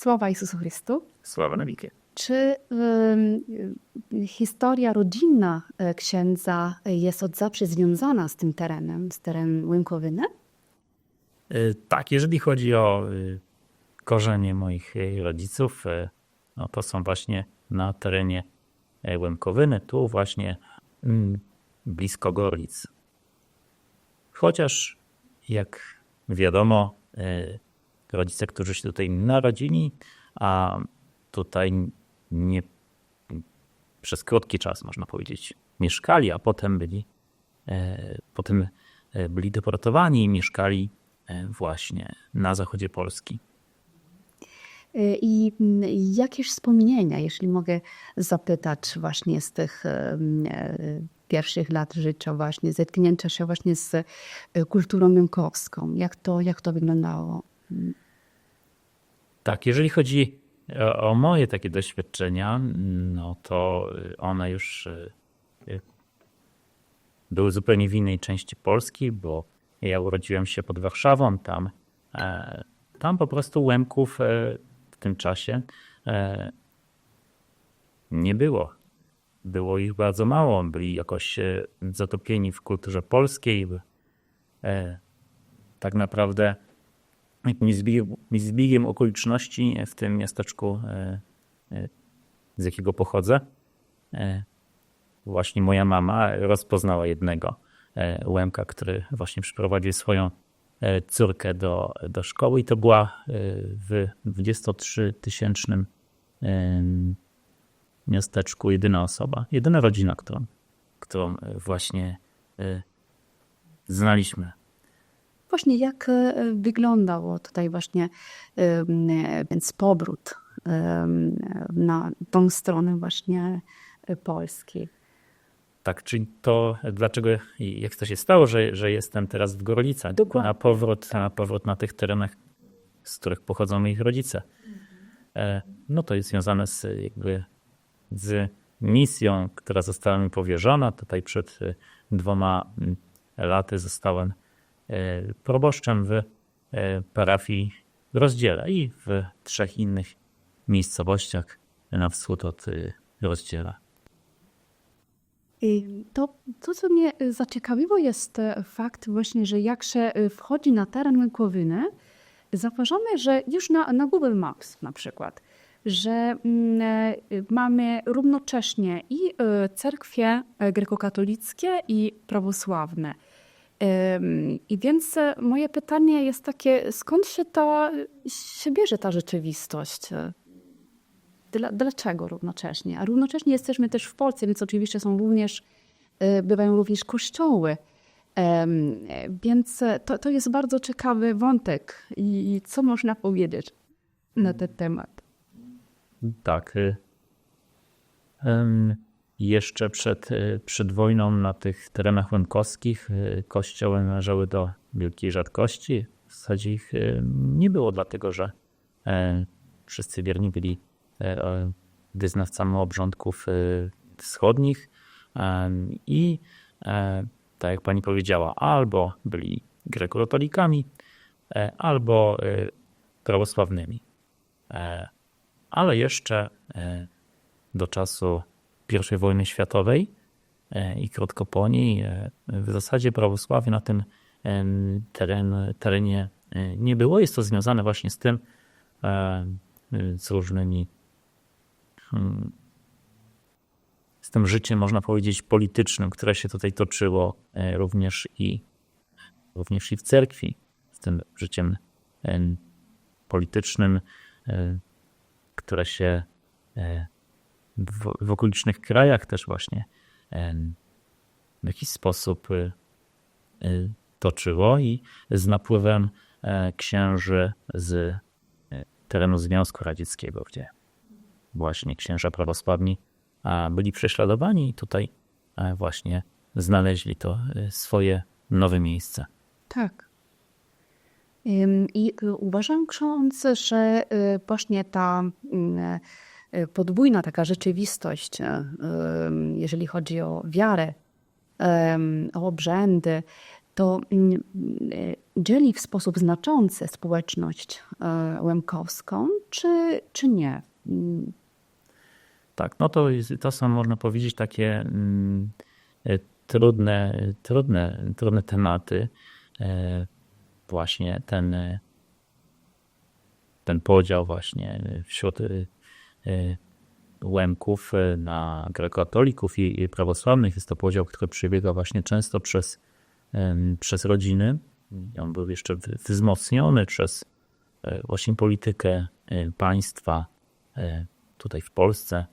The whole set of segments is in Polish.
Sława Jezusu Chrystu. Sława na wieki. Czy historia rodzinna księdza jest od zawsze związana z tym terenem, z terenem Łękowyny? Tak, jeżeli chodzi o korzenie moich rodziców, no to są właśnie na terenie Łękowyny, tu właśnie blisko Gorlic. Chociaż jak wiadomo, rodzice, którzy się tutaj narodzili, a tutaj nie przez krótki czas, można powiedzieć, mieszkali, a potem byli deportowani i mieszkali właśnie na zachodzie Polski. I jakieś wspomnienia, jeśli mogę zapytać właśnie z tych pierwszych lat życia, właśnie zetknięcia się właśnie z kulturą łękowską. Jak to wyglądało? Tak, jeżeli chodzi o moje takie doświadczenia, no to one już były zupełnie w innej części Polski, bo ja urodziłem się pod Warszawą, tam po prostu Łemków w tym czasie nie było. Było ich bardzo mało, byli jakoś zatopieni w kulturze polskiej. Tak naprawdę zbiegiem okoliczności w tym miasteczku, z jakiego pochodzę, właśnie moja mama rozpoznała jednego Łemka, który właśnie przyprowadził swoją córkę do szkoły i to była w 23-tysięcznym miasteczku jedyna rodzina, którą właśnie znaliśmy. Właśnie jak wyglądał tutaj właśnie więc powrót na tą stronę właśnie Polski? Tak, czyli to dlaczego, jak to się stało, że jestem teraz w Gorlicach, na powrót na tych terenach, z których pochodzą moi rodzice. No to jest związane z misją, która została mi powierzona. Tutaj przed 2 laty zostałem proboszczem w parafii Rozdziela i w 3 innych miejscowościach na wschód od Rozdziela. To, co mnie zaciekawiło, jest fakt właśnie, że jak się wchodzi na teren Łękowyny, zauważamy, że już na Google Maps na przykład, że mamy równocześnie i cerkwie grekokatolickie i prawosławne. I więc moje pytanie jest takie, skąd się bierze ta rzeczywistość? Dlaczego równocześnie? A równocześnie jesteśmy też w Polsce, więc oczywiście bywają również kościoły. Więc to jest bardzo ciekawy wątek. I co można powiedzieć na ten temat? Tak. Jeszcze przed wojną na tych terenach łękowskich kościoły należały do wielkiej rzadkości. W zasadzie ich nie było, dlatego że wszyscy wierni byli wyznawcami obrządków wschodnich i tak jak pani powiedziała, albo byli grekokatolikami, albo prawosławnymi. Ale jeszcze do czasu I wojny światowej i krótko po niej w zasadzie prawosławie na tym terenie nie było. Jest to związane właśnie z tym, z różnymi, z tym życiem, można powiedzieć, politycznym, które się tutaj toczyło również i w cerkwi, z tym życiem politycznym, które się w okolicznych krajach też właśnie w jakiś sposób toczyło i z napływem księży z terenu Związku Radzieckiego, gdzie właśnie księża prawosławni byli prześladowani i tutaj właśnie znaleźli to swoje nowe miejsce. Tak. I uważam, ksiądz, że właśnie ta podwójna taka rzeczywistość, jeżeli chodzi o wiarę, o obrzędy, to dzieli w sposób znaczący społeczność łemkowską, czy nie? Tak, no to są, można powiedzieć, takie trudne tematy. Właśnie ten podział właśnie wśród Łemków na grekokatolików i prawosławnych. Jest to podział, który przebiega właśnie często przez rodziny. On był jeszcze wzmocniony przez właśnie politykę państwa tutaj w Polsce.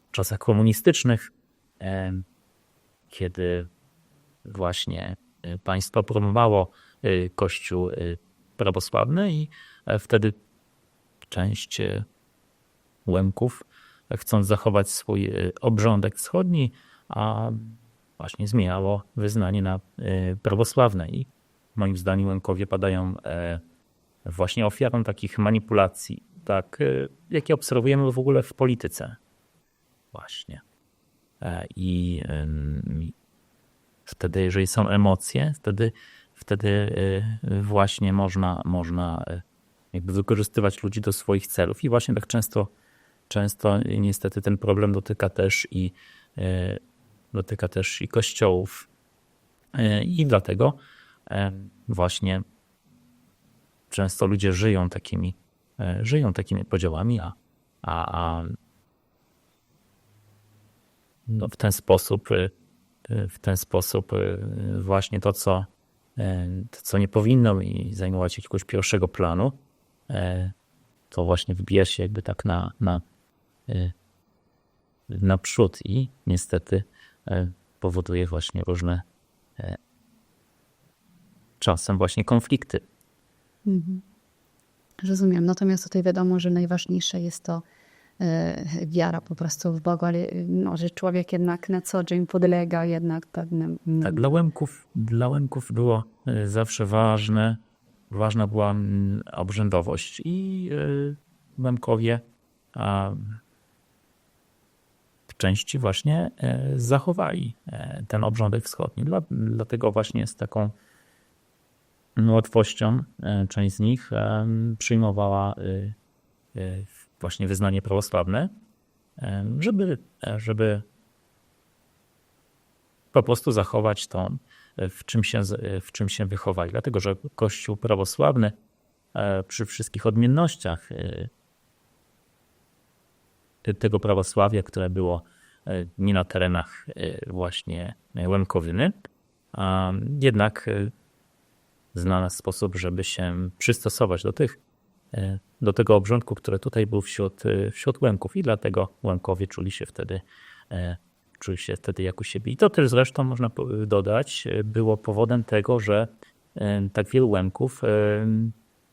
W czasach komunistycznych, kiedy właśnie państwo promowało Kościół prawosławny i wtedy część Łemków, chcąc zachować swój obrządek wschodni, a właśnie zmieniało wyznanie na prawosławne. I moim zdaniem Łemkowie padają właśnie ofiarą takich manipulacji, tak, jakie obserwujemy w ogóle w polityce. Właśnie. I wtedy, jeżeli są emocje, wtedy właśnie można jakby wykorzystywać ludzi do swoich celów. I właśnie tak często niestety ten problem dotyka też i kościołów. I dlatego właśnie często ludzie żyją takimi podziałami, a no w ten sposób właśnie to, co nie powinno mi zajmować jakiegoś pierwszego planu, to właśnie wybija się jakby tak naprzód i niestety powoduje właśnie różne czasem właśnie konflikty. Rozumiem. Natomiast tutaj wiadomo, że najważniejsze jest to wiara po prostu w Boga, ale no, że człowiek jednak na co dzień podlega jednak pewnym... Tak, dla Łemków było zawsze ważna była obrzędowość i Łemkowie w części właśnie zachowali ten obrządek wschodni. Dlatego właśnie z taką łatwością część z nich przyjmowała właśnie wyznanie prawosławne, żeby po prostu zachować to, w czym się wychowali. Dlatego, że Kościół prawosławny przy wszystkich odmiennościach tego prawosławia, które było nie na terenach właśnie Łemkowyny, jednak znalazł sposób, żeby się przystosować do tego obrządku, który tutaj był wśród Łemków i dlatego Łemkowie czuli się wtedy jak u siebie. I to też zresztą można dodać, było powodem tego, że tak wielu Łemków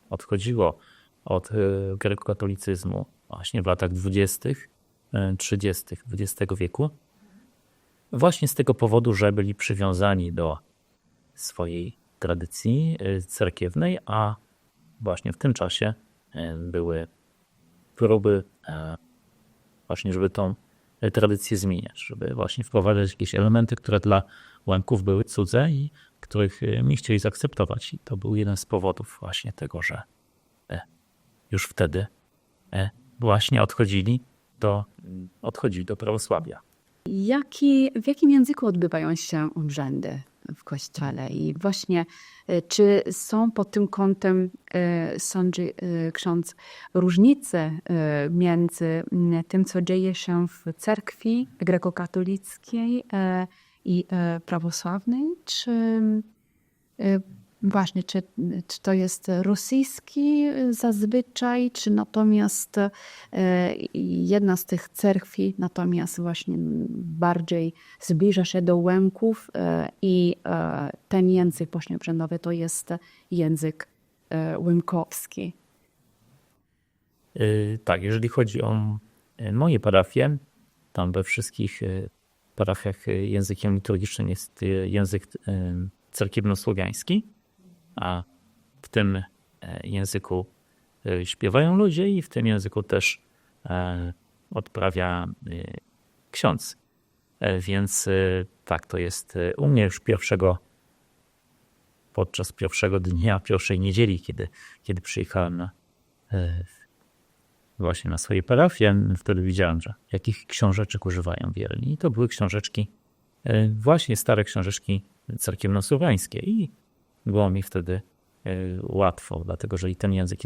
odchodziło od grekokatolicyzmu właśnie w latach 20., 30. XX wieku. Właśnie z tego powodu, że byli przywiązani do swojej tradycji cerkiewnej, a właśnie w tym czasie były próby właśnie, żeby tą tradycję zmieniać, żeby właśnie wprowadzać jakieś elementy, które dla Łemków były cudze i których nie chcieli zaakceptować. I to był jeden z powodów właśnie tego, że już wtedy właśnie odchodzili do prawosławia. W jakim języku odbywają się obrzędy w kościele? I właśnie czy są pod tym kątem, sądzi ksiądz, różnice między tym, co dzieje się w cerkwi grekokatolickiej i prawosławnej? Czy właśnie, czy to jest rosyjski zazwyczaj, czy natomiast jedna z tych cerkwi natomiast właśnie bardziej zbliża się do Łemków i ten język właśnie obrzędowy to jest język łemkowski. Tak, jeżeli chodzi o moje parafie, tam we wszystkich parafiach językiem liturgicznym jest język cerkiewnosłowiański, a w tym języku śpiewają ludzie i w tym języku też odprawia ksiądz. Więc tak, to jest u mnie już podczas pierwszego dnia, pierwszej niedzieli, kiedy przyjechałem właśnie na swoje parafie, wtedy widziałem, że jakich książeczek używają wierni. I to były książeczki, właśnie stare książeczki cerkiewno-słowiańskie. I było mi wtedy łatwo, dlatego że i ten język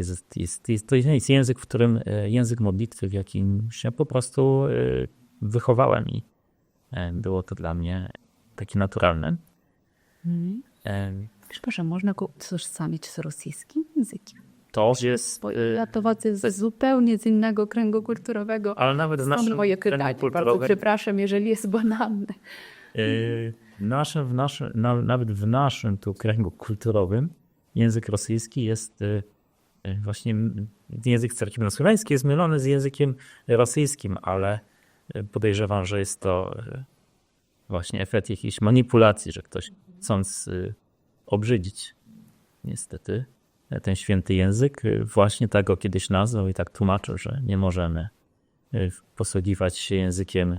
to jest język, w którym język modlitwy, w jakim się po prostu wychowałem i było to dla mnie takie naturalne. Przepraszam, można go utożsamić z rosyjskim językiem? To jest... Bo ja to jest zupełnie z innego kręgu kulturowego. Ale nawet w naszym moje pytanie. kręgu Bardzo kulturowym, przepraszam, jeżeli jest banalne. nawet w naszym tu kręgu kulturowym język rosyjski jest właśnie, język cerkiewno-słowiański jest mylony z językiem rosyjskim, ale podejrzewam, że jest to właśnie efekt jakiejś manipulacji, że ktoś chcąc obrzydzić niestety ten święty język, właśnie tak go kiedyś nazwał i tak tłumaczył, że nie możemy posługiwać się językiem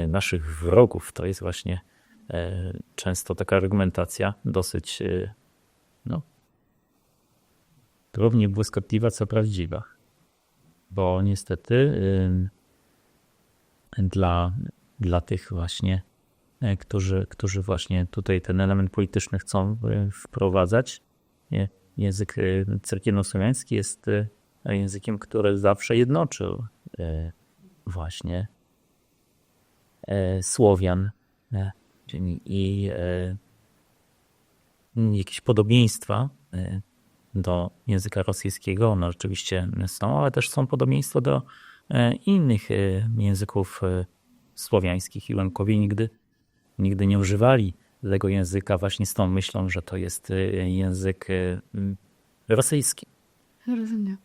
naszych wrogów. To jest właśnie często taka argumentacja dosyć równie błyskotliwa, co prawdziwa. Bo niestety dla tych właśnie, którzy właśnie tutaj ten element polityczny chcą wprowadzać, język cerkiewno-słowiański jest językiem, który zawsze jednoczył właśnie Słowian i jakieś podobieństwa do języka rosyjskiego, one oczywiście są, ale też są podobieństwa do innych języków słowiańskich i Łemkowie nigdy nie używali tego języka właśnie z tą myślą, że to jest język rosyjski. Rozumiem.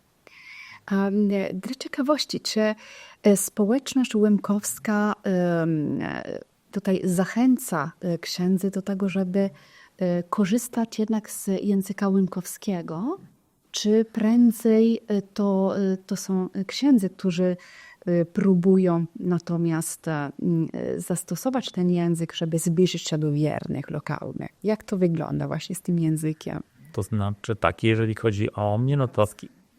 A dla ciekawości, czy społeczność łemkowska tutaj zachęca księdzy do tego, żeby korzystać jednak z języka łemkowskiego, czy prędzej to są księdzy, którzy próbują natomiast zastosować ten język, żeby zbliżyć się do wiernych lokalnych? Jak to wygląda właśnie z tym językiem? To znaczy tak, jeżeli chodzi o mnie, no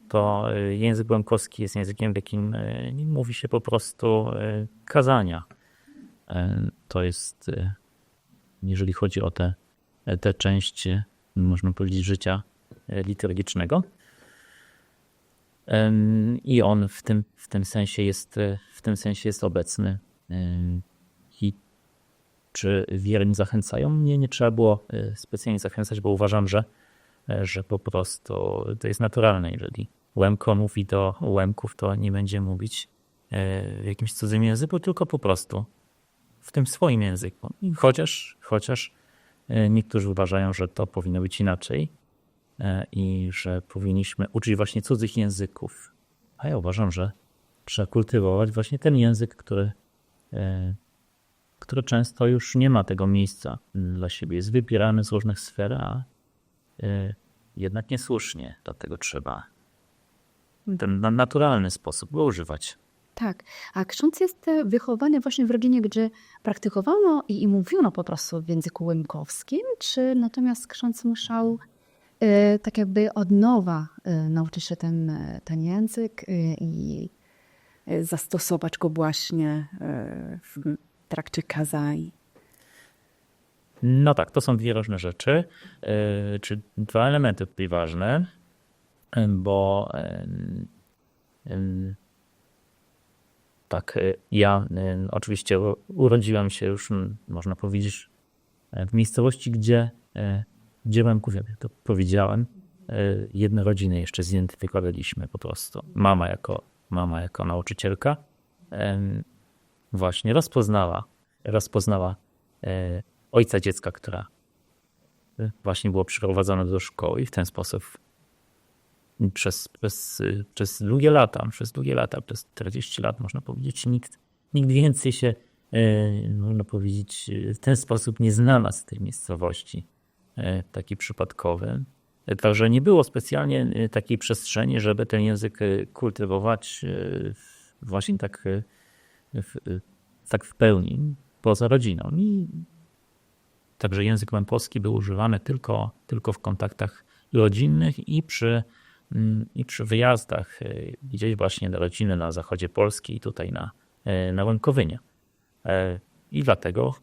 to język łemkowski jest językiem, w jakim mówi się po prostu kazania. To jest, jeżeli chodzi o tę część, można powiedzieć, życia liturgicznego. I on w tym sensie jest obecny. I czy wierni zachęcają? Mnie nie trzeba było specjalnie zachęcać, bo uważam, że po prostu to jest naturalne. Jeżeli Łemko mówi do Łemków, to nie będzie mówić w jakimś cudzym języku, tylko po prostu w tym swoim języku. Chociaż niektórzy uważają, że to powinno być inaczej i że powinniśmy uczyć właśnie cudzych języków. A ja uważam, że trzeba kultywować właśnie ten język, który często już nie ma tego miejsca dla siebie. Jest wybierany z różnych sfer, a jednak niesłusznie. Dlatego trzeba w ten naturalny sposób go używać. Tak, a ksiądz jest wychowany właśnie w rodzinie, gdzie praktykowano i mówiono po prostu w języku łemkowskim, czy natomiast ksiądz musiał tak jakby od nowa nauczyć się ten język i zastosować go właśnie w trakcie kazań? No tak, to są dwie różne rzeczy, czy dwa elementy tutaj ważne, bo tak, ja oczywiście urodziłem się już, można powiedzieć, w miejscowości, gdzie Łemków, jak to powiedziałem, jedne rodziny jeszcze zidentyfikowaliśmy po prostu. Mama jako nauczycielka właśnie rozpoznała ojca dziecka, która właśnie było przyprowadzona do szkoły i w ten sposób przez długie lata, przez 40 lat można powiedzieć, nikt więcej się, można powiedzieć, w ten sposób nie znalazł z tej miejscowości, taki przypadkowy. Także nie było specjalnie takiej przestrzeni, żeby ten język kultywować właśnie tak w pełni, poza rodziną. I Także język polski był używany tylko w kontaktach rodzinnych i przy wyjazdach gdzieś właśnie do rodziny na zachodzie Polski i tutaj na Łękowynie. I dlatego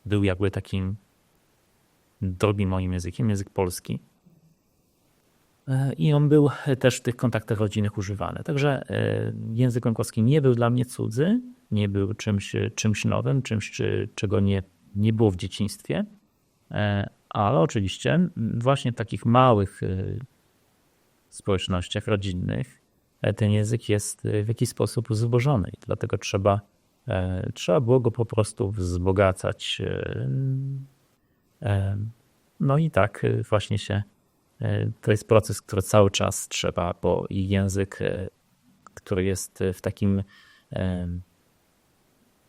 był jakby takim drugim moim językiem, język polski. I on był też w tych kontaktach rodzinnych używany. Także język łękowski nie był dla mnie cudzy, nie był czymś nowym, czymś, czego nie było w dzieciństwie, ale oczywiście właśnie w takich małych społecznościach rodzinnych ten język jest w jakiś sposób zubożony i dlatego trzeba było go po prostu wzbogacać. No i tak właśnie to jest proces, który cały czas trzeba, bo i język, który jest w takim,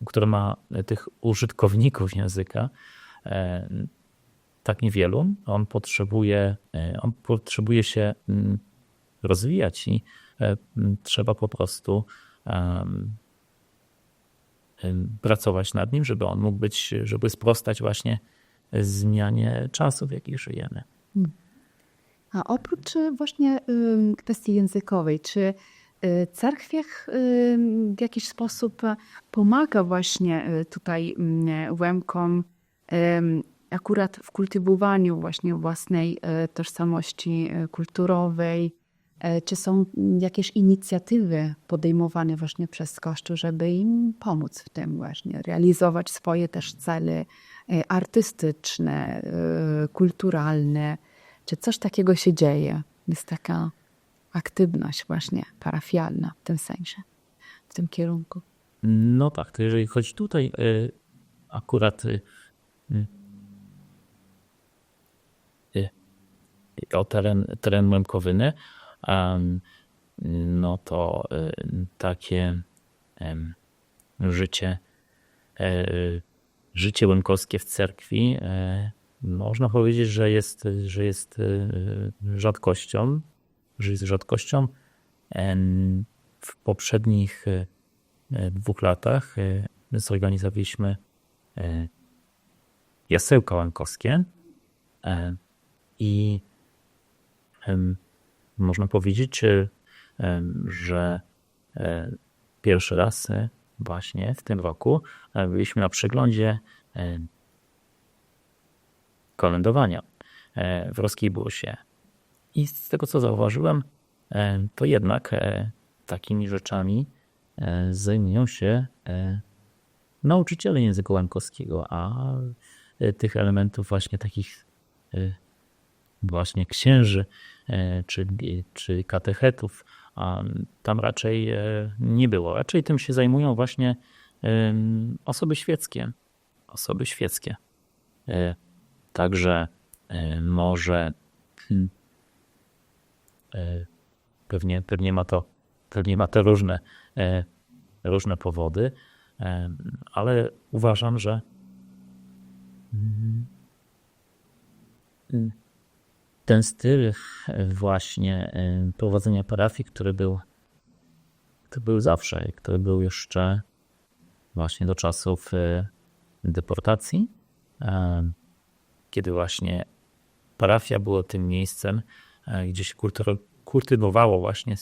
który ma tych użytkowników języka tak niewielu, on potrzebuje się rozwijać i trzeba po prostu pracować nad nim, żeby on mógł być, żeby sprostać właśnie zmianie czasów, w jakich żyjemy. A oprócz właśnie kwestii językowej, czy cerkwiech w jakiś sposób pomaga właśnie tutaj Łemkom akurat w kultywowaniu właśnie własnej tożsamości kulturowej? Czy są jakieś inicjatywy podejmowane właśnie przez Kościół, żeby im pomóc w tym właśnie, realizować swoje też cele artystyczne, kulturalne? Czy coś takiego się dzieje? Jest taka aktywność właśnie parafialna w tym sensie, w tym kierunku. No tak, to jeżeli chodzi tutaj akurat o teren Łękowyny, no to takie życie łękowskie w cerkwi można powiedzieć, że jest rzadkością. W poprzednich 2 latach zorganizowaliśmy jasełka łękowskie i można powiedzieć, że pierwszy raz właśnie w tym roku byliśmy na przeglądzie kolędowania w Roskilbusie. I z tego, co zauważyłem, to jednak takimi rzeczami zajmują się nauczyciele języka łękowskiego, a tych elementów właśnie takich właśnie księży czy katechetów tam raczej nie było. Raczej tym się zajmują właśnie osoby świeckie. Także może pewnie ma to różne powody, ale uważam, że ten styl właśnie prowadzenia parafii, który był zawsze, który był jeszcze właśnie do czasów deportacji, kiedy właśnie parafia było tym miejscem, gdzie się kultywowało właśnie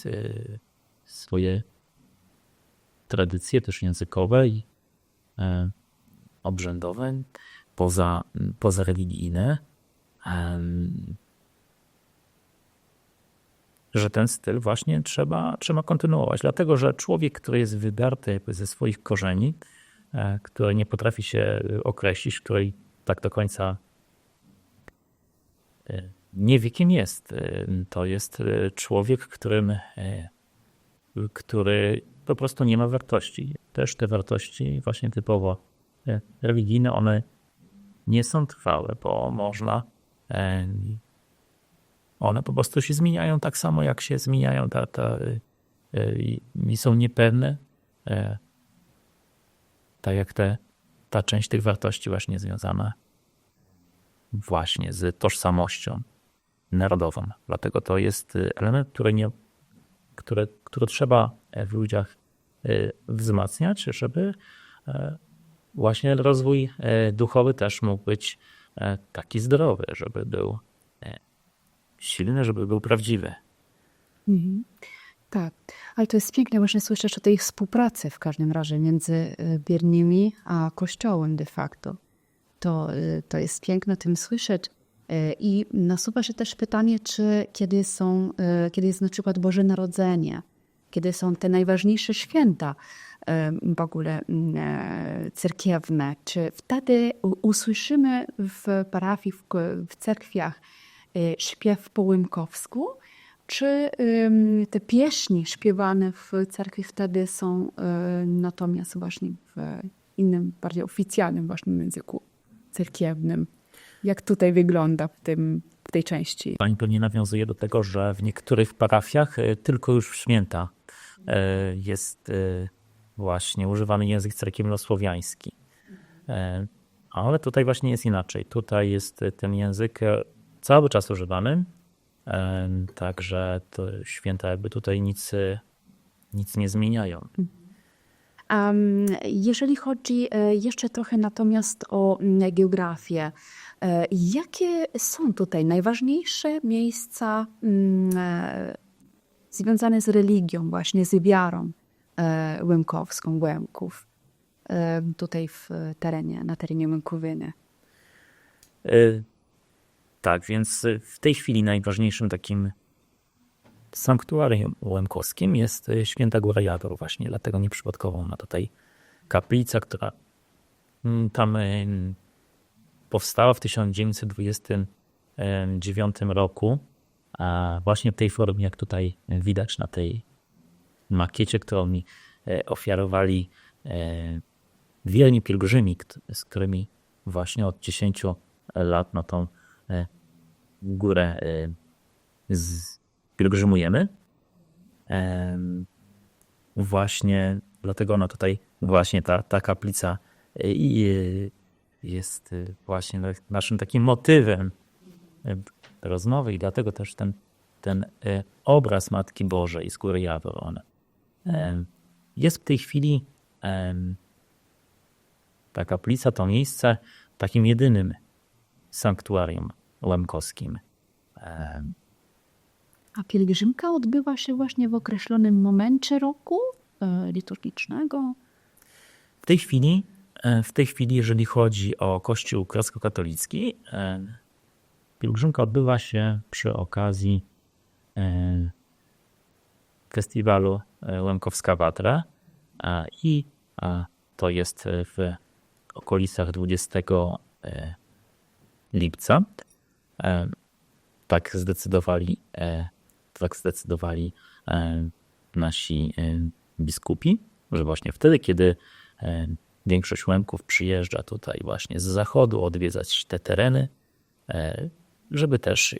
swoje tradycje też językowe i obrzędowe, pozareligijne, że ten styl właśnie trzeba kontynuować. Dlatego, że człowiek, który jest wydarty jakby ze swoich korzeni, który nie potrafi się określić, który tak do końca nie wie, kim jest. To jest człowiek, który po prostu nie ma wartości. Też te wartości właśnie typowo religijne, one nie są trwałe, bo one po prostu się zmieniają tak samo, jak się zmieniają i są niepewne, tak jak ta część tych wartości właśnie związana właśnie z tożsamością narodową. Dlatego to jest element, który trzeba w ludziach wzmacniać, żeby właśnie rozwój duchowy też mógł być taki zdrowy, żeby był silny, żeby był prawdziwy. Tak, ale to jest piękne właśnie słyszeć o tej współpracy w każdym razie między wiernymi a Kościołem de facto. To jest piękne tym słyszeć. I nasuwa się też pytanie, czy kiedy jest na przykład Boże Narodzenie, kiedy są te najważniejsze święta w ogóle cerkiewne, czy wtedy usłyszymy w parafii, w cerkwiach śpiew po łemkowsku, czy te pieśni śpiewane w cerkwi wtedy są natomiast właśnie w innym, bardziej oficjalnym właśnie języku cerkiewnym? Jak tutaj wygląda w tej części? Pani pewnie nawiązuje do tego, że w niektórych parafiach tylko już w święta jest właśnie używany język cerkiewnosłowiański. Ale tutaj właśnie jest inaczej. Tutaj jest ten język cały czas używany, także to święta jakby tutaj nic nie zmieniają. Jeżeli chodzi jeszcze trochę natomiast o geografię, jakie są tutaj najważniejsze miejsca związane z religią, właśnie z wiarą łemkowską, Łemków, tutaj na terenie Łemkowyny? Tak, więc w tej chwili najważniejszym takim sanktuarium łemkowskim jest Święta Góra Jawor właśnie, dlatego nieprzypadkowo ma tutaj kaplica, która tam powstała w 1929 roku, a właśnie w tej formie, jak tutaj widać na tej makiecie, którą mi ofiarowali wierni pielgrzymi, z którymi właśnie od 10 lat na tą górę pielgrzymujemy. Właśnie dlatego ona tutaj, właśnie ta kaplica jest właśnie naszym takim motywem rozmowy i dlatego też ten obraz Matki Bożej z Góry Jawor, jest w tej chwili ta kaplica, to miejsce takim jedynym sanktuarium łemkowskim. A pielgrzymka odbywa się właśnie w określonym momencie roku liturgicznego? W tej chwili, jeżeli chodzi o Kościół grecko-katolicki, pielgrzymka odbywa się przy okazji festiwalu Łemkowska Watra i to jest w okolicach 20 lipca. Tak zdecydowali nasi biskupi, że właśnie wtedy, kiedy większość Łemków przyjeżdża tutaj właśnie z zachodu odwiedzać te tereny, żeby też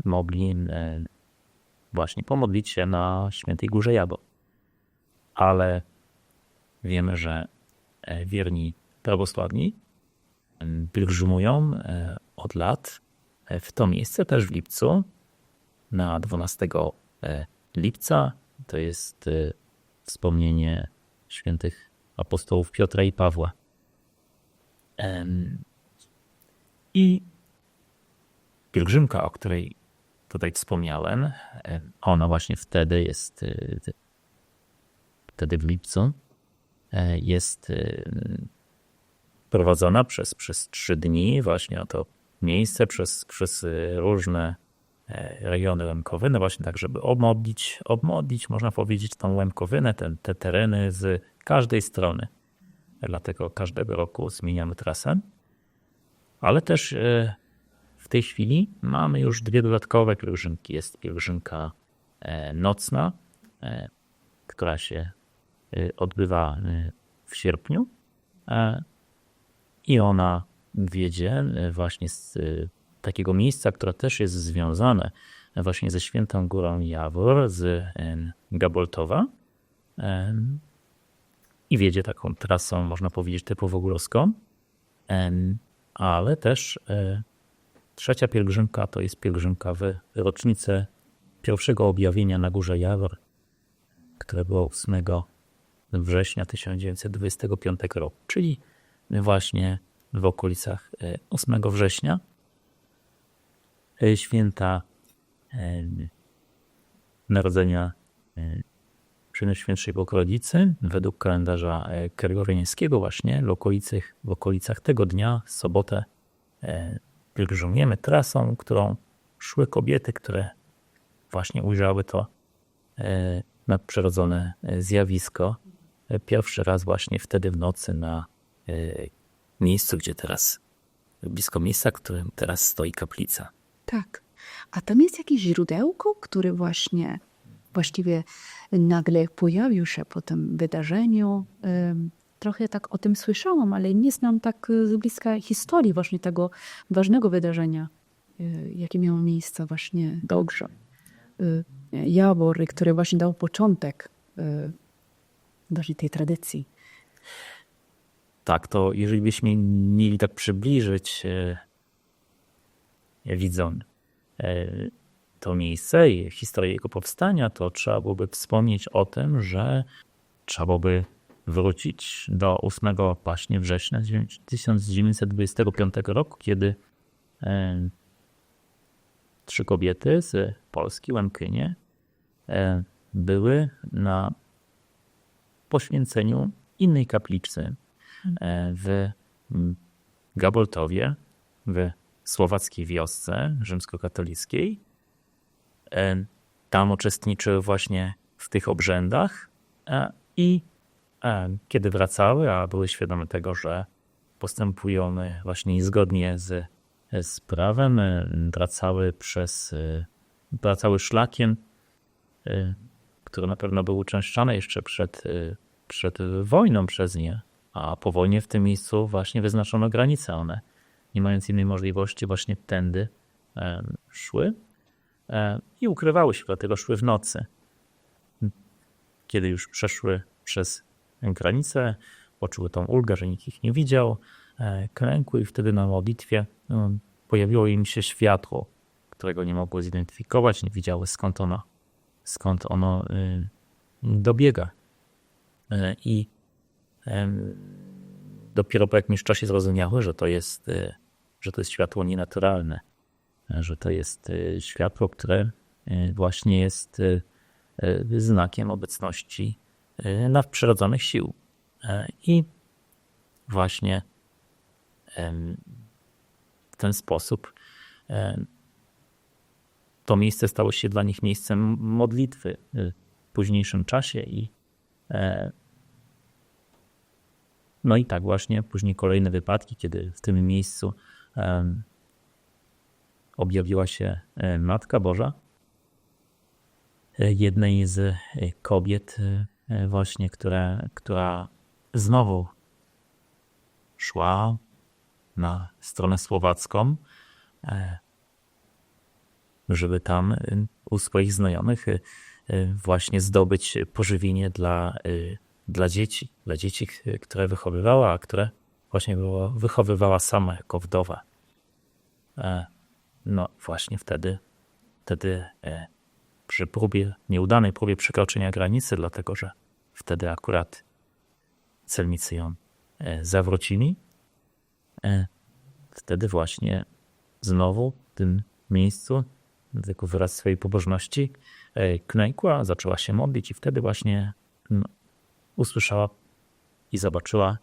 mogli właśnie pomodlić się na Świętej Górze Jawor. Ale wiemy, że wierni prawosławni pielgrzymują od lat w to miejsce też w lipcu, na 12 lipca. To jest wspomnienie świętych apostołów Piotra i Pawła. I pielgrzymka, o której tutaj wspomniałem, ona właśnie wtedy jest, wtedy w lipcu jest prowadzona przez 3 dni właśnie na to miejsce, przez różne rejony Łemkowyny, właśnie tak, żeby obmodlić, można powiedzieć, tą Łemkowynę, te tereny z każdej strony. Dlatego każdego roku zmieniamy trasę. Ale też w tej chwili mamy już 2 dodatkowe pielgrzymki. Jest pielgrzymka nocna, która się odbywa w sierpniu i ona wiedzie właśnie z takiego miejsca, które też jest związane właśnie ze Świętą Górą Jawor, z Gaboltowa i wiedzie taką trasą, można powiedzieć, typowo górską, ale też trzecia pielgrzymka to jest pielgrzymka w rocznicę pierwszego objawienia na Górze Jawor, które było 8 września 1925 roku, czyli właśnie w okolicach 8 września, święta narodzenia Przenajświętszej Bogorodicy według kalendarza gregoriańskiego właśnie w okolicach tego dnia, w sobotę, pielgrzymujemy trasą, którą szły kobiety, które właśnie ujrzały to nadprzyrodzone zjawisko. Pierwszy raz właśnie wtedy w nocy na miejscu, gdzie teraz, blisko miejsca, w którym teraz stoi kaplica. Tak. A tam jest jakieś źródełko, które właściwie nagle pojawił się po tym wydarzeniu. Trochę tak o tym słyszałam, ale nie znam tak z bliska historii właśnie tego ważnego wydarzenia, jakie miało miejsce właśnie dobrze. Jabor, który właśnie dał początek właśnie tej tradycji. Tak, to jeżeli byśmy mieli tak przybliżyć widzom to miejsce i historię jego powstania, to trzeba byłoby wspomnieć o tym, że trzeba byłoby wrócić do 8 właśnie września 1925 roku, kiedy 3 kobiety z Polski, Łemkynie, były na poświęceniu innej kaplicy w Gaboltowie, w słowackiej wiosce rzymskokatolickiej. Tam uczestniczyły właśnie w tych obrzędach i kiedy wracały, a były świadome tego, że postępują właśnie niezgodnie z prawem, wracały szlakiem, który na pewno był uczęszczany jeszcze przed wojną przez nie, a po wojnie w tym miejscu właśnie wyznaczono granice. One, nie mając innej możliwości, właśnie tędy szły i ukrywały się, dlatego szły w nocy. Kiedy już przeszły przez granicę, poczuły tą ulgę, że nikt ich nie widział, klękły i wtedy na modlitwie pojawiło im się światło, którego nie mogły zidentyfikować, nie wiedziały skąd ono dobiega. I dopiero po jakimś czasie zrozumiały, że to jest światło nienaturalne, że to jest światło, które właśnie jest znakiem obecności nadprzyrodzonych sił. I właśnie w ten sposób to miejsce stało się dla nich miejscem modlitwy w późniejszym czasie no i tak właśnie później kolejne wypadki, kiedy w tym miejscu objawiła się Matka Boża, jednej z kobiet właśnie, która znowu szła na stronę słowacką, żeby tam u swoich znajomych właśnie zdobyć pożywienie dla dzieci, które wychowywała, a które właśnie wychowywała sama jako wdowa. No właśnie wtedy przy nieudanej próbie przekroczenia granicy, dlatego że wtedy akurat celnicy ją zawrócili, wtedy właśnie znowu w tym miejscu, jako wyraz swojej pobożności, klękła, zaczęła się modlić i wtedy właśnie usłyszała i zobaczyła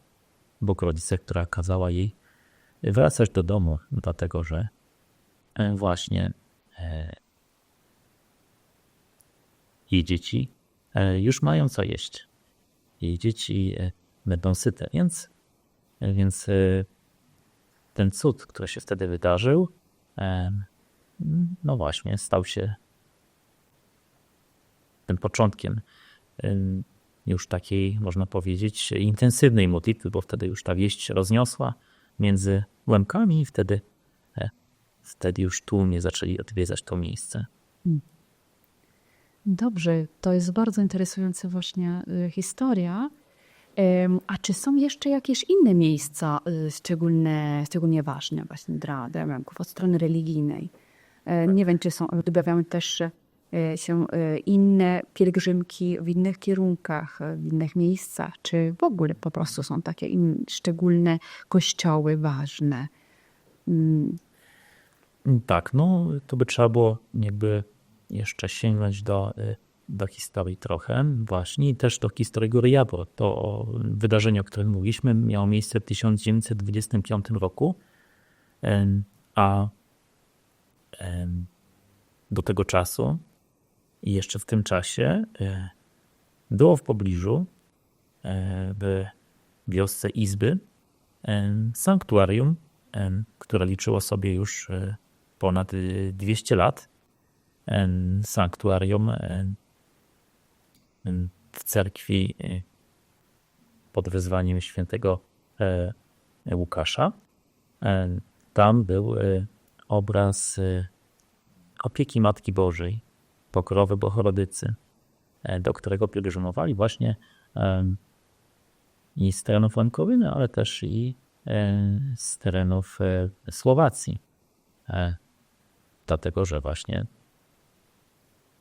Bogorodzicę, która kazała jej wracać do domu, dlatego że właśnie jej dzieci już mają co jeść. Jej dzieci będą syte, więc ten cud, który się wtedy wydarzył, no właśnie stał się tym początkiem już takiej, można powiedzieć, intensywnej modlitwy, bo wtedy już ta wieść się rozniosła między Łemkami i wtedy już tłumnie zaczęli odwiedzać to miejsce. Dobrze, to jest bardzo interesująca właśnie historia. A czy są jeszcze jakieś inne miejsca szczególnie ważne właśnie dla Łemków od strony religijnej? Nie wiem, czy odbywają też się inne pielgrzymki w innych kierunkach, w innych miejscach, czy w ogóle po prostu są takie szczególne kościoły ważne? Tak, no to by trzeba było jakby jeszcze sięgnąć do historii trochę właśnie i też do historii Góry Jabor. To wydarzenie, o którym mówiliśmy, miało miejsce w 1925 roku, a do tego czasu i jeszcze w tym czasie było w pobliżu w wiosce Izby sanktuarium, które liczyło sobie już ponad 200 lat. Sanktuarium w cerkwi pod wezwaniem świętego Łukasza. Tam był obraz opieki Matki Bożej, Pokrowy Bohorodycy, do którego pielgrzymowali właśnie i z terenów Łękowyny, ale też i z terenów Słowacji. Dlatego, że właśnie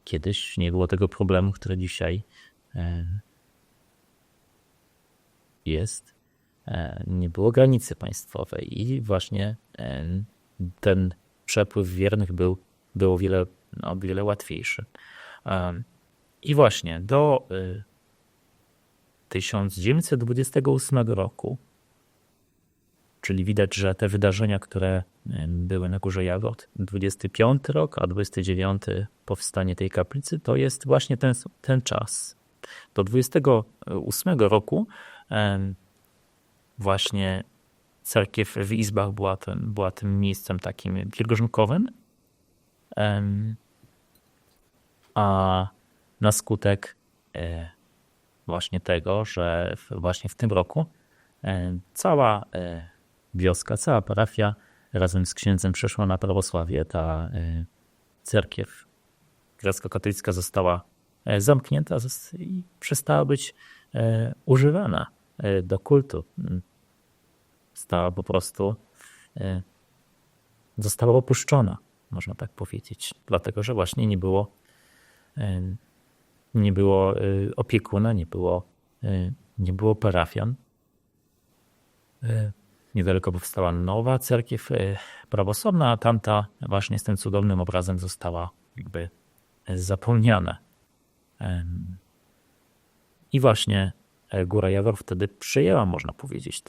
kiedyś nie było tego problemu, który dzisiaj jest. Nie było granicy państwowej i właśnie ten przepływ wiernych był o wiele łatwiejszy. I właśnie do 1928 roku, czyli widać, że te wydarzenia, które były na Górze Jabor, 25 rok, a 29 powstanie tej kaplicy, to jest właśnie ten czas. Do 28 roku właśnie cerkiew w Izbach była tym miejscem takim pielgrzymkowym, a na skutek właśnie tego, że właśnie w tym roku cała wioska, cała parafia razem z księdzem przeszła na prawosławie. Ta cerkiew grecko-katolicka została zamknięta i przestała być używana do kultu. Została po prostu opuszczona, można tak powiedzieć, dlatego że właśnie nie było opiekuna, nie było parafian. Niedaleko powstała nowa cerkiew prawosławna, a tamta właśnie z tym cudownym obrazem została jakby zapomniana. I właśnie Góra Jabor wtedy przyjęła, można powiedzieć,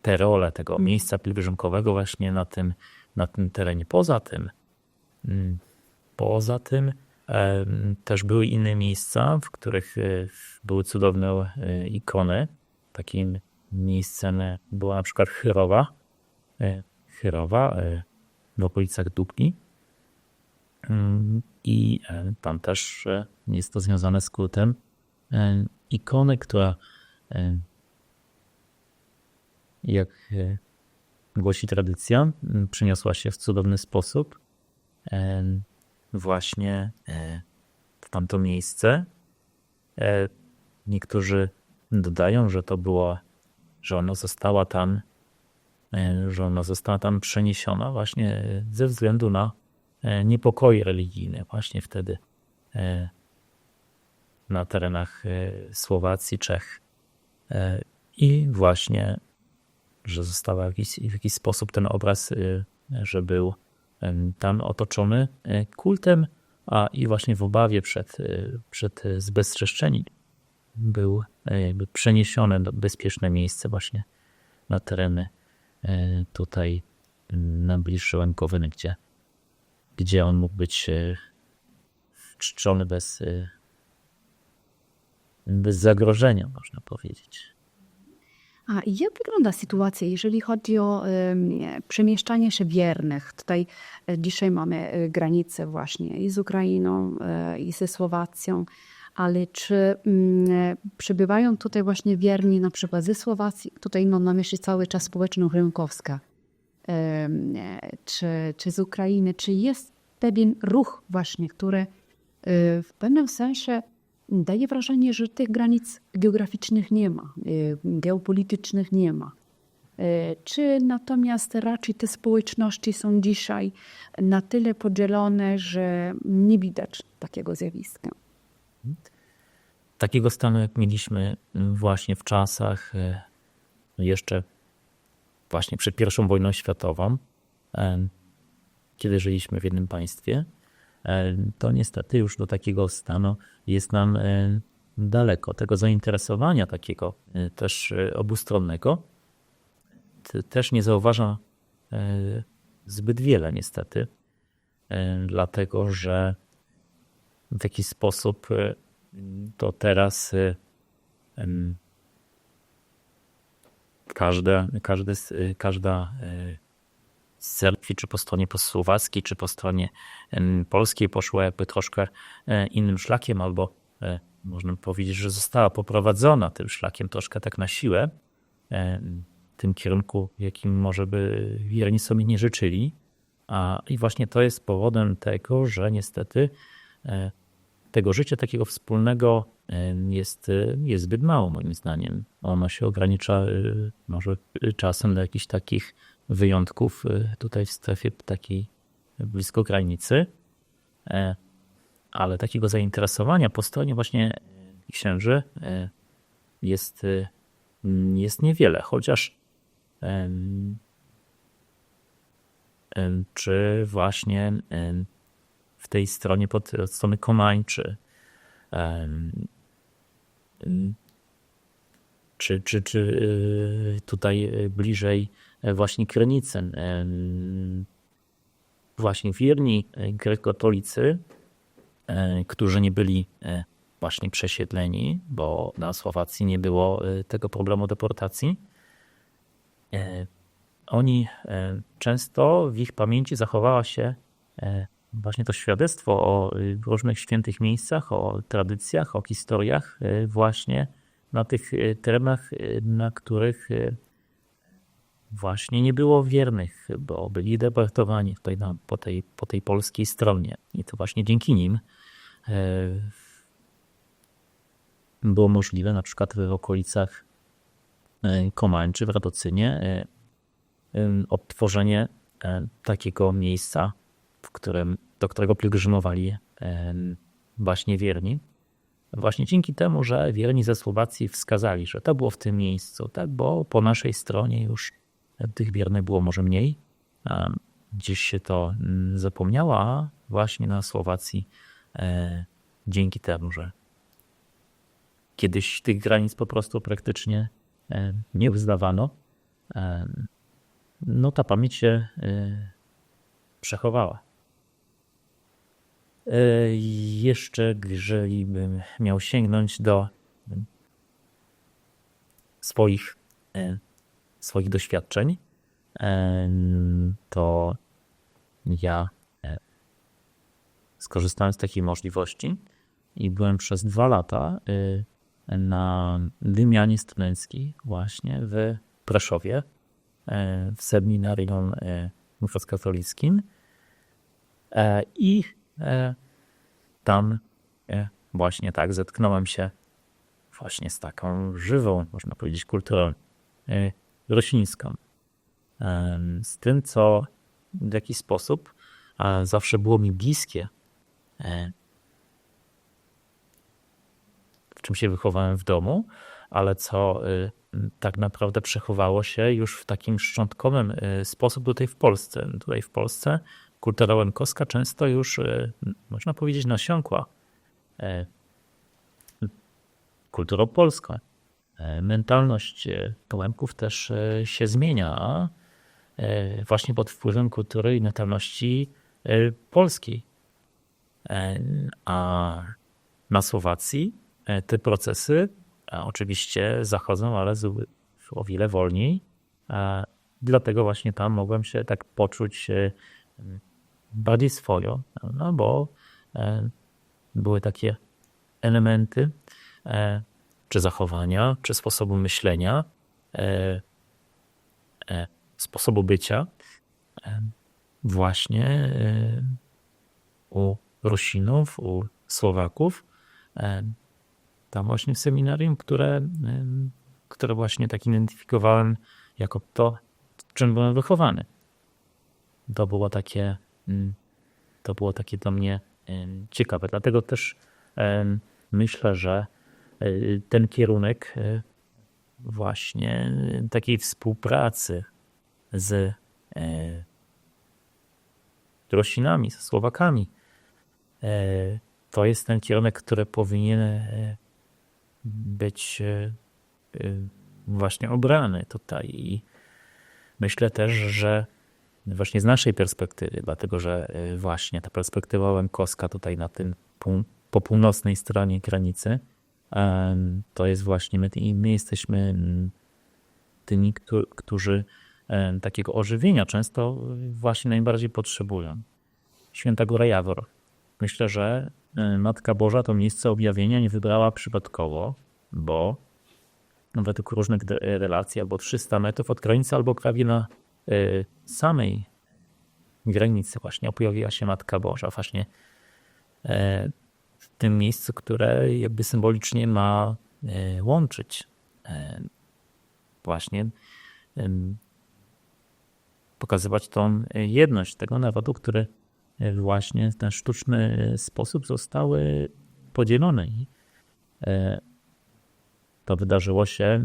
tę rolę tego miejsca pielgrzymkowego właśnie na tym terenie. Poza tym też były inne miejsca, w których były cudowne ikony. Takim miejscem była na przykład Chyrowa w okolicach Dubni. I tam też jest to związane z kultem ikony, która jak głosi tradycja, przyniosła się w cudowny sposób właśnie w tamto miejsce. Niektórzy dodają, że ona została tam przeniesiona właśnie ze względu na niepokoje religijne właśnie wtedy na terenach Słowacji, Czech. I właśnie, że została w jakiś sposób ten obraz, że był tam otoczony kultem, a i właśnie w obawie przed zbezczeszczeniem był jakby przeniesiony do bezpieczne miejsce właśnie na tereny tutaj na bliższe Łękowyny, gdzie on mógł być czczony bez zagrożenia, można powiedzieć. A jak wygląda sytuacja, jeżeli chodzi o przemieszczanie się wiernych? Tutaj dzisiaj mamy granicę właśnie i z Ukrainą, i ze Słowacją, ale czy przybywają tutaj właśnie wierni na przykład ze Słowacji? Tutaj mam na myśli cały czas społeczność rynkowska. Czy z Ukrainy? Czy jest pewien ruch właśnie, który w pewnym sensie daje wrażenie, że tych granic geograficznych nie ma, geopolitycznych nie ma. Czy natomiast raczej te społeczności są dzisiaj na tyle podzielone, że nie widać takiego zjawiska? Takiego stanu, jak mieliśmy właśnie w czasach jeszcze właśnie przed I wojną światową, kiedy żyliśmy w jednym państwie, to niestety już do takiego stanu jest nam daleko. Tego zainteresowania takiego też obustronnego też nie zauważa zbyt wiele niestety, dlatego że w jakiś sposób to teraz każda z cerkwi, czy po stronie słowackiej, czy po stronie polskiej poszła jakby troszkę innym szlakiem, albo można powiedzieć, że została poprowadzona tym szlakiem troszkę tak na siłę, w tym kierunku, jakim może by wierni sobie nie życzyli. I właśnie to jest powodem tego, że niestety tego życia takiego wspólnego jest zbyt mało, moim zdaniem. Ono się ogranicza może czasem do jakichś takich wyjątków tutaj w strefie takiej blisko granicy, ale takiego zainteresowania po stronie właśnie księży jest niewiele, chociaż czy właśnie w tej stronie od strony Komańczy, czy tutaj bliżej właśnie Krynicen, właśnie wierni grekokatolicy, którzy nie byli właśnie przesiedleni, bo na Słowacji nie było tego problemu deportacji. Oni często w ich pamięci zachowała się właśnie to świadectwo o różnych świętych miejscach, o tradycjach, o historiach właśnie na tych terenach, na których właśnie nie było wiernych, bo byli deportowani tutaj po tej polskiej stronie. I to właśnie dzięki nim było możliwe na przykład w okolicach Komańczy, w Radocynie, odtworzenie takiego miejsca, do którego pielgrzymowali właśnie wierni. Właśnie dzięki temu, że wierni ze Słowacji wskazali, że to było w tym miejscu, tak, bo po naszej stronie już tych wiernych było może mniej, a gdzieś się to zapomniało, a właśnie na Słowacji dzięki temu, że kiedyś tych granic po prostu praktycznie nie uznawano, no ta pamięć się przechowała. Jeszcze, jeżeli bym miał sięgnąć do swoich doświadczeń, to ja skorzystałem z takiej możliwości i byłem przez 2 lata na wymianie studenckiej właśnie w Preszowie, w seminarium katolickim i tam właśnie tak zetknąłem się właśnie z taką żywą, można powiedzieć, kulturą roślińską. Z tym, co w jakiś sposób zawsze było mi bliskie, w czym się wychowałem w domu, ale co tak naprawdę przechowało się już w takim szczątkowym sposób tutaj w Polsce. Tutaj w Polsce kultura łemkowska często już, można powiedzieć, nasiąkła kulturą polską. Mentalność Łemków też się zmienia, właśnie pod wpływem kultury i mentalności polskiej. A na Słowacji te procesy oczywiście zachodzą, ale o wiele wolniej. Dlatego właśnie tam mogłem się tak poczuć bardziej swojo, no bo były takie elementy czy zachowania, czy sposobu myślenia, sposobu bycia właśnie u Rusinów, u Słowaków, tam właśnie w seminarium, które właśnie tak identyfikowałem jako to, czym byłem wychowany. To było takie dla mnie ciekawe. Dlatego też myślę, że ten kierunek właśnie takiej współpracy z Rosinami, ze Słowakami, to jest ten kierunek, który powinien być właśnie obrany tutaj. I myślę też, że właśnie z naszej perspektywy, dlatego że właśnie ta perspektywa łemkowska tutaj na tym po północnej stronie granicy, to jest właśnie my jesteśmy tymi, którzy takiego ożywienia często właśnie najbardziej potrzebują. Święta Góra Jawor. Myślę, że Matka Boża to miejsce objawienia nie wybrała przypadkowo, bo według różnych relacji albo 300 metrów od granicy, albo prawie na samej granicy właśnie pojawiła się Matka Boża. Właśnie w tym miejscu, które jakby symbolicznie ma łączyć właśnie pokazywać tą jedność tego narodu, który właśnie w ten sztuczny sposób został podzielony. I to wydarzyło się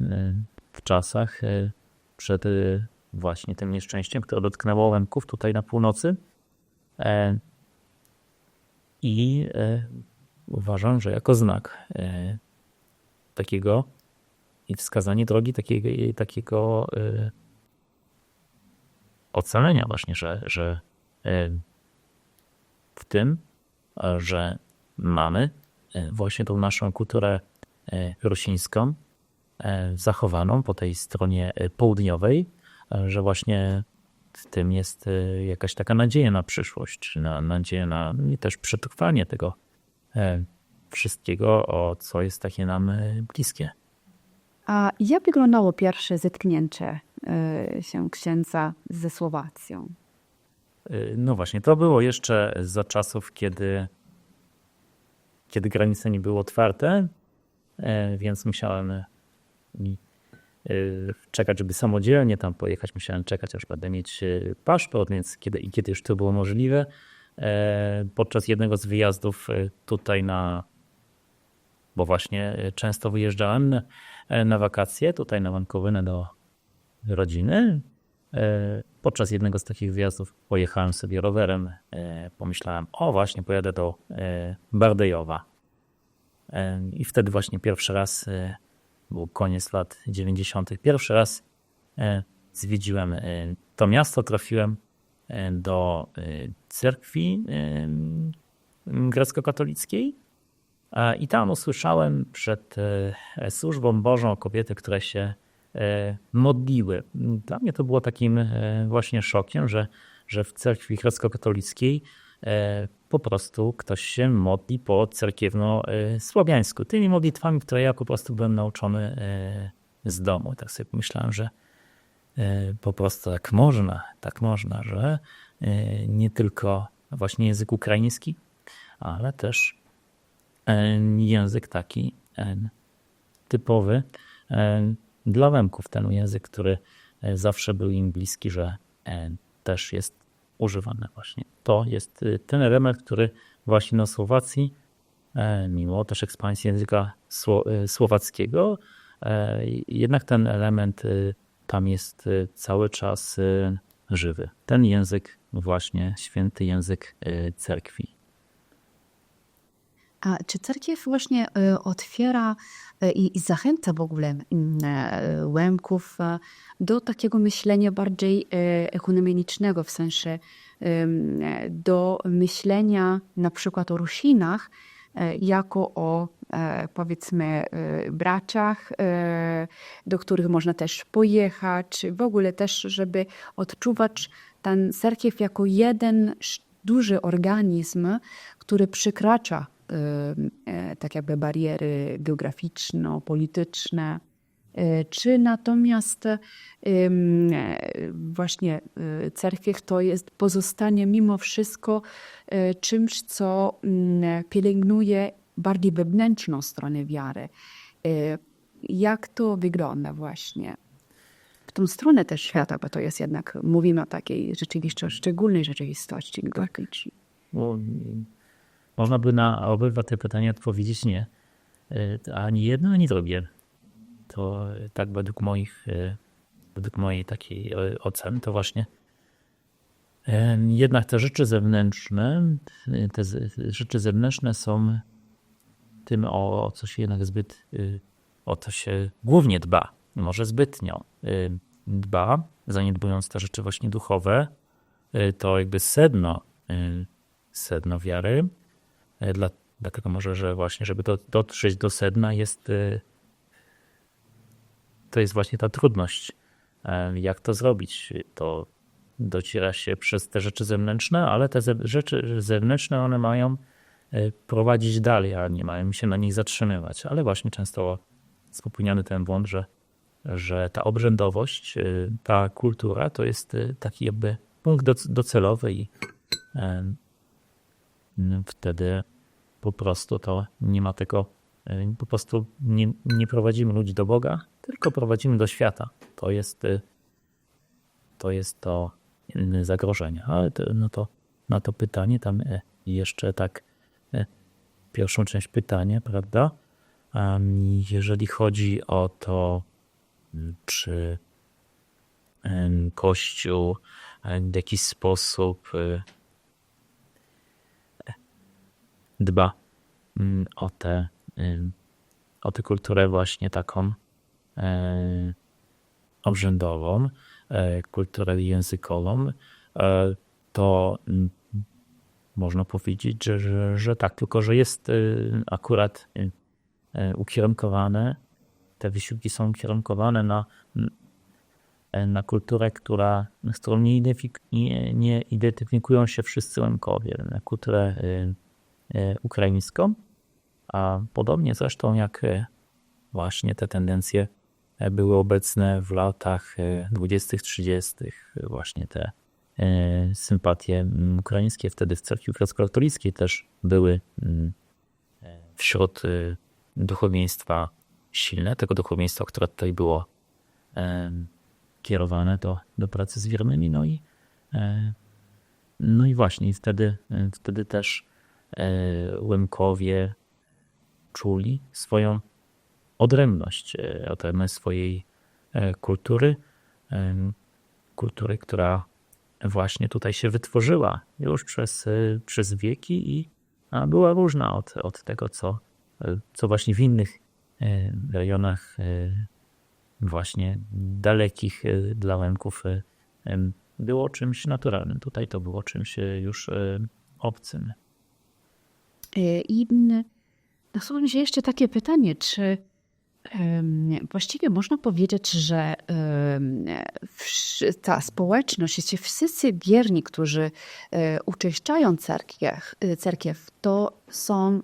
w czasach przed właśnie tym nieszczęściem, które dotknęło Łemków tutaj na północy. I uważam, że jako znak takiego i wskazanie drogi takiego ocalenia właśnie, że w tym, że mamy właśnie tą naszą kulturę rusińską zachowaną po tej stronie południowej, że właśnie w tym jest jakaś taka nadzieja na przyszłość, czy nadzieja na też przetrwanie tego wszystkiego, co jest takie nam bliskie. A jak wyglądało pierwsze zetknięcie się księdza ze Słowacją? No właśnie, to było jeszcze za czasów, kiedy granice nie były otwarte, więc musiałem czekać, żeby samodzielnie tam pojechać. Musiałem czekać, aż będę mieć paszport, więc kiedy już to było możliwe, podczas jednego z wyjazdów tutaj bo właśnie często wyjeżdżałem na wakacje tutaj na Łękowynę do rodziny. Podczas jednego z takich wyjazdów pojechałem sobie rowerem. Pomyślałem, właśnie pojadę do Bardejowa. I wtedy właśnie pierwszy raz, był koniec lat 90., pierwszy raz zwiedziłem to miasto, trafiłem do cerkwi grecko-katolickiej i tam usłyszałem przed służbą Bożą kobiety, które się modliły. Dla mnie to było takim właśnie szokiem, że w cerkwi grecko-katolickiej po prostu ktoś się modli po cerkiewno-słowiańsku. Tymi modlitwami, które ja po prostu byłem nauczony z domu. Tak sobie pomyślałem, że po prostu tak można, że nie tylko właśnie język ukraiński, ale też język taki typowy dla Łemków, ten język, który zawsze był im bliski, że też jest używany właśnie. To jest ten element, który właśnie na Słowacji, mimo też ekspansji języka słowackiego, jednak ten element tam jest cały czas żywy. Ten język właśnie, święty język cerkwi. A czy cerkiew właśnie otwiera i zachęca w ogóle Łemków do takiego myślenia bardziej ekumenicznego, w sensie do myślenia na przykład o Rusinach jako o powiedzmy braciach, do których można też pojechać, w ogóle też, żeby odczuwać ten cerkiew jako jeden duży organizm, który przekracza tak jakby bariery geograficzno-polityczne, czy natomiast właśnie cerkiew to jest pozostanie mimo wszystko czymś, co pielęgnuje bardziej wewnętrzną stronę wiary. Jak to wygląda właśnie? tą stronę też świata, bo to jest jednak, mówimy o takiej rzeczywistości, szczególnej rzeczywistości. Bo można by na obydwa te pytania odpowiedzieć nie. Ani jedno, ani drugie. To tak według mojej takiej oceny, to właśnie jednak te rzeczy zewnętrzne są tym, o co się jednak o to się głównie dba, może zbytnio dba, zaniedbując te rzeczy właśnie duchowe, to jakby sedno wiary, dlatego może, że właśnie, żeby dotrzeć do sedna to jest właśnie ta trudność. Jak to zrobić? To dociera się przez te rzeczy zewnętrzne, ale te rzeczy zewnętrzne, one mają prowadzić dalej, a nie mają się na nich zatrzymywać. Ale właśnie często jest popełniany ten błąd, że ta obrzędowość, ta kultura to jest taki jakby punkt docelowy i wtedy po prostu to nie ma tego, po prostu nie prowadzimy ludzi do Boga, tylko prowadzimy do świata. To jest to zagrożenie. Ale na to pytanie tam jeszcze tak pierwszą część pytania, prawda? Jeżeli chodzi o to, czy Kościół w jakiś sposób dba o tę kulturę właśnie taką obrzędową, kulturę językową, to można powiedzieć, że tak, tylko że jest akurat ukierunkowane, te wysiłki są ukierunkowane na kulturę, z którą nie identyfikują się wszyscy Łemkowie, na kulturę ukraińską, a podobnie zresztą jak właśnie te tendencje były obecne w latach 20., 30., właśnie te sympatie ukraińskie wtedy w cerkwi grecko-katolickiej też były wśród duchowieństwa silne, tego duchowieństwa, które tutaj było kierowane do pracy z wiernymi. No i właśnie wtedy też Łemkowie czuli swoją odrębność swojej kultury, która właśnie tutaj się wytworzyła już przez wieki i była różna od tego, co właśnie w innych rejonach właśnie dalekich dla Łemków było czymś naturalnym. Tutaj to było czymś już obcym. I nasuwa mi się jeszcze takie pytanie, czy właściwie można powiedzieć, że ta społeczność, jeśli wszyscy wierni, którzy uczęszczają cerkiew, to są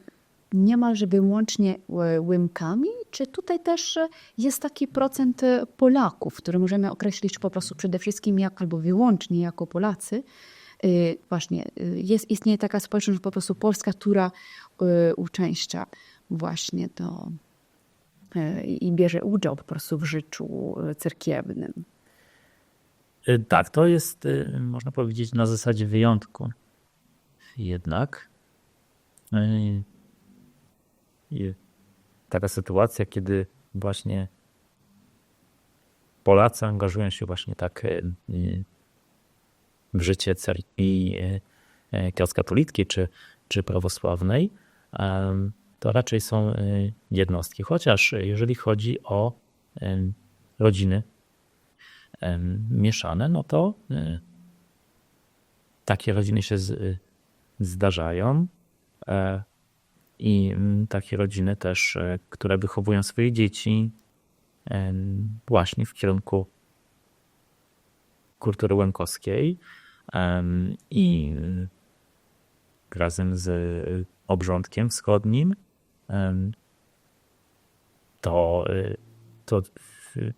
niemalże wyłącznie Łemkami, czy tutaj też jest taki procent Polaków, który możemy określić po prostu przede wszystkim albo wyłącznie jako Polacy? Właśnie istnieje taka społeczność po prostu polska, która uczęszcza właśnie i bierze udział po prostu w życiu cerkiewnym. Tak, to jest, można powiedzieć, na zasadzie wyjątku. Jednak taka sytuacja, kiedy właśnie Polacy angażują się właśnie tak w życie cerkwi grecko-katolickiej czy prawosławnej, to raczej są jednostki. Chociaż jeżeli chodzi o rodziny mieszane, no to takie rodziny się zdarzają i takie rodziny też, które wychowują swoje dzieci właśnie w kierunku kultury łemkowskiej i razem z obrządkiem wschodnim to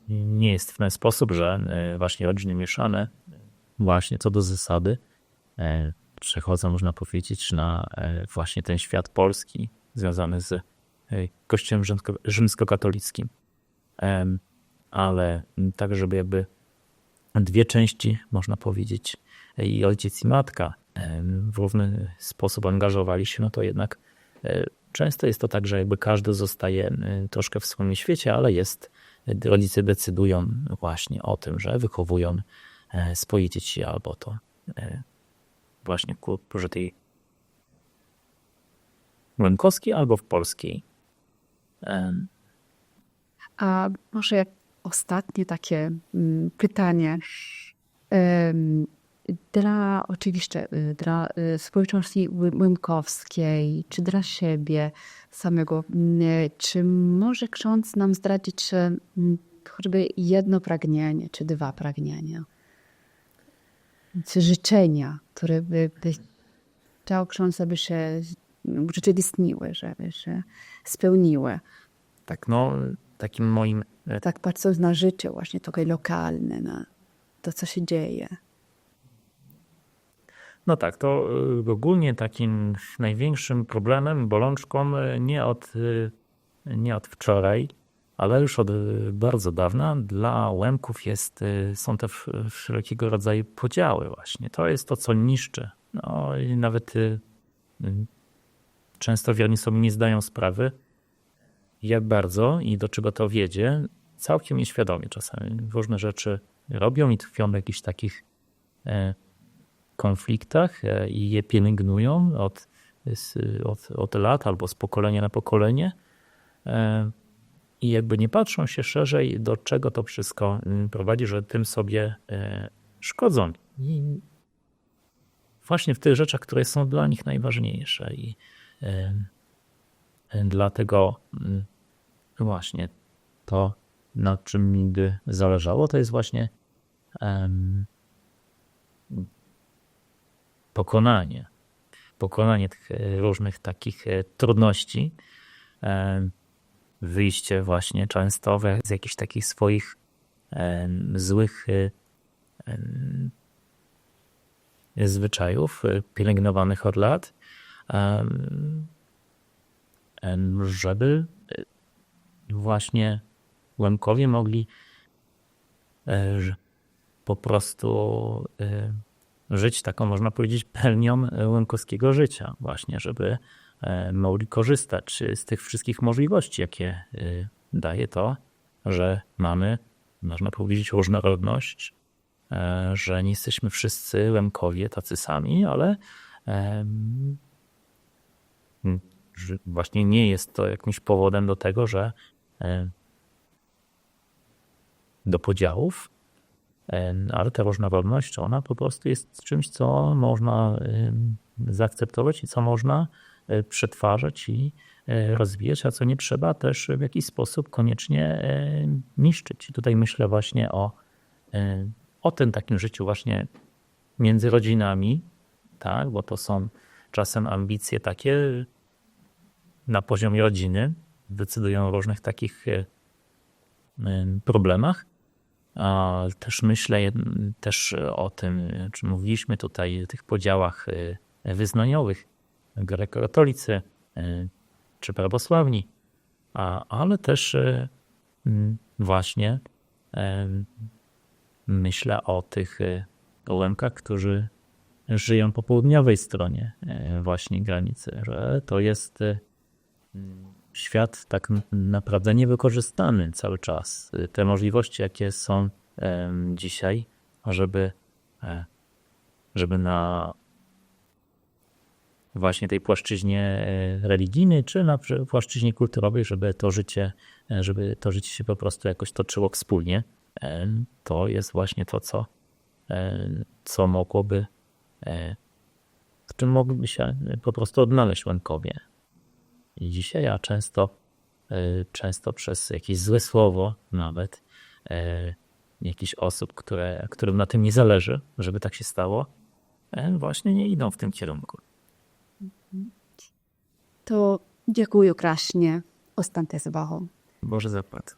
nie jest w ten sposób, że właśnie rodziny mieszane właśnie co do zasady przechodzą, można powiedzieć, na właśnie ten świat polski związany z Kościołem rzymskokatolickim. Ale tak, żeby jakby dwie części, można powiedzieć, i ojciec i matka w równy sposób angażowali się, no to jednak często jest to tak, że jakby każdy zostaje troszkę w swoim świecie, ale rodzice decydują właśnie o tym, że wychowują swoje dzieci albo to właśnie ku porze tej łemkowskiej albo w polskiej. A może jak ostatnie takie pytanie. Oczywiście dla społeczności łemkowskiej, czy dla siebie samego, czy może ksiądz nam zdradzić choćby jedno pragnienie, czy dwa pragnienia? Czy życzenia, które by chciał ksiądz, aby się urzeczywistniły, żeby się spełniły? Tak, no, takim moim... Tak patrząc na życie właśnie takie lokalne, na to, co się dzieje. No tak, to ogólnie takim największym problemem, bolączką nie od wczoraj, ale już od bardzo dawna dla Łemków są te wszelkiego rodzaju podziały właśnie. To jest to, co niszczy. No i nawet często wierni sobie nie zdają sprawy, jak bardzo i do czego to wiedzie, całkiem nieświadomie czasami różne rzeczy robią i tkwią w jakichś takich konfliktach i je pielęgnują od lat albo z pokolenia na pokolenie i jakby nie patrzą się szerzej, do czego to wszystko prowadzi, że tym sobie szkodzą. I właśnie w tych rzeczach, które są dla nich najważniejsze i dlatego właśnie to, na czym mi zależało, to jest właśnie pokonanie tych różnych takich trudności, wyjście właśnie często z jakichś takich swoich złych zwyczajów pielęgnowanych od lat, żeby właśnie Łemkowie mogli po prostu żyć taką, można powiedzieć, pełnią łemkowskiego życia właśnie, żeby mogli korzystać z tych wszystkich możliwości, jakie daje to, że mamy, można powiedzieć, różnorodność, że nie jesteśmy wszyscy Łemkowie tacy sami, ale że właśnie nie jest to jakimś powodem do tego, że do podziałów, ale ta różnorodność, ona po prostu jest czymś, co można zaakceptować i co można przetwarzać i rozwijać, a co nie trzeba też w jakiś sposób koniecznie niszczyć. I tutaj myślę właśnie o tym takim życiu właśnie między rodzinami, tak, bo to są czasem ambicje takie na poziomie rodziny, decydują o różnych takich problemach. A też myślę też o tym, czy mówiliśmy tutaj o tych podziałach wyznaniowych, grekokatolicy czy prawosławni, ale też właśnie myślę o tych Łemkach, którzy żyją po południowej stronie właśnie granicy, że to jest świat tak naprawdę niewykorzystany cały czas. Te możliwości, jakie są dzisiaj, żeby na właśnie tej płaszczyźnie religijnej, czy na płaszczyźnie kulturowej, żeby to życie się po prostu jakoś toczyło wspólnie. To jest właśnie to, co mogłoby, w czym mogliby się po prostu odnaleźć Łemkowie. I dzisiaj, a często przez jakieś złe słowo nawet jakichś osób, którym na tym nie zależy, żeby tak się stało, właśnie nie idą w tym kierunku. To dziękuję krásně. Ostaňte s Bohom. Bože zapłat.